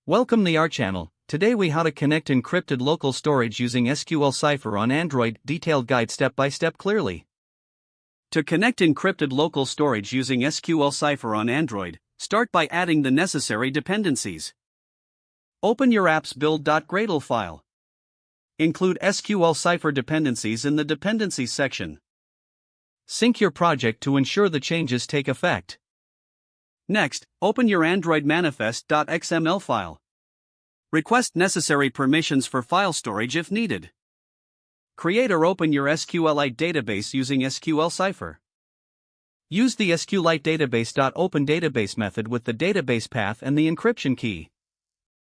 Welcome to our channel. Today we how to connect encrypted local storage using SQLCipher on Android. Detailed guide step by step clearly. To connect encrypted local storage using SQLCipher on Android, start by adding the necessary dependencies. Open your app's build.gradle file. Include SQLCipher dependencies in the dependencies section. Sync your project to ensure the changes take effect. Next, open your Android manifest.xml file. Request necessary permissions for file storage if needed. Create or open your SQLite database using SQLCipher. Use the SQLite database.open database method with the database path and the encryption key.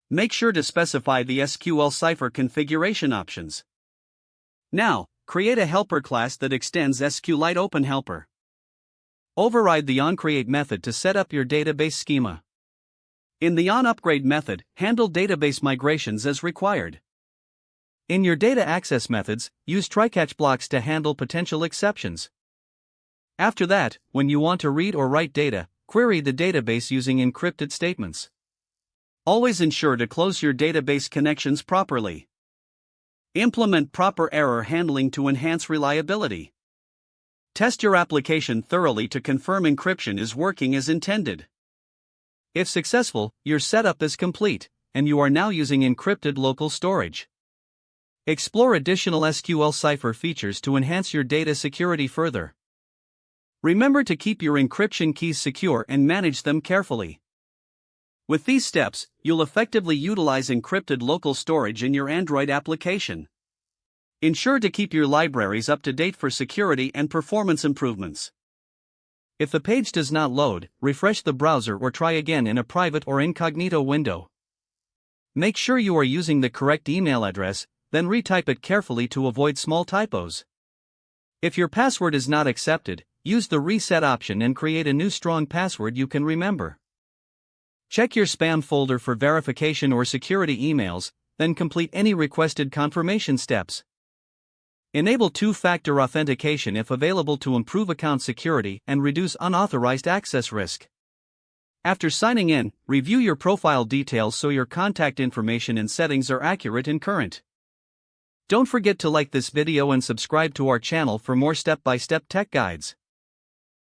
Make sure to specify the SQLCipher configuration options. Now, create a helper class that extends SQLite Open Helper. Override the onCreate method to set up your database schema. In the onUpgrade method, handle database migrations as required. In your data access methods, use try-catch blocks to handle potential exceptions. After that, when you want to read or write data, query the database using encrypted statements. Always ensure to close your database connections properly. Implement proper error handling to enhance reliability. Test your application thoroughly to confirm encryption is working as intended. If successful, your setup is complete, and you are now using encrypted local storage. Explore additional SQLCipher features to enhance your data security further. Remember to keep your encryption keys secure and manage them carefully. With these steps, you'll effectively utilize encrypted local storage in your Android application. Ensure to keep your libraries up to date for security and performance improvements. If the page does not load, refresh the browser or try again in a private or incognito window. Make sure you are using the correct email address, then retype it carefully to avoid small typos. If your password is not accepted, use the reset option and create a new strong password you can remember. Check your spam folder for verification or security emails, then complete any requested confirmation steps. Enable two-factor authentication if available to improve account security and reduce unauthorized access risk. After signing in, review your profile details so your contact information and settings are accurate and current. Don't forget to like this video and subscribe to our channel for more step-by-step tech guides.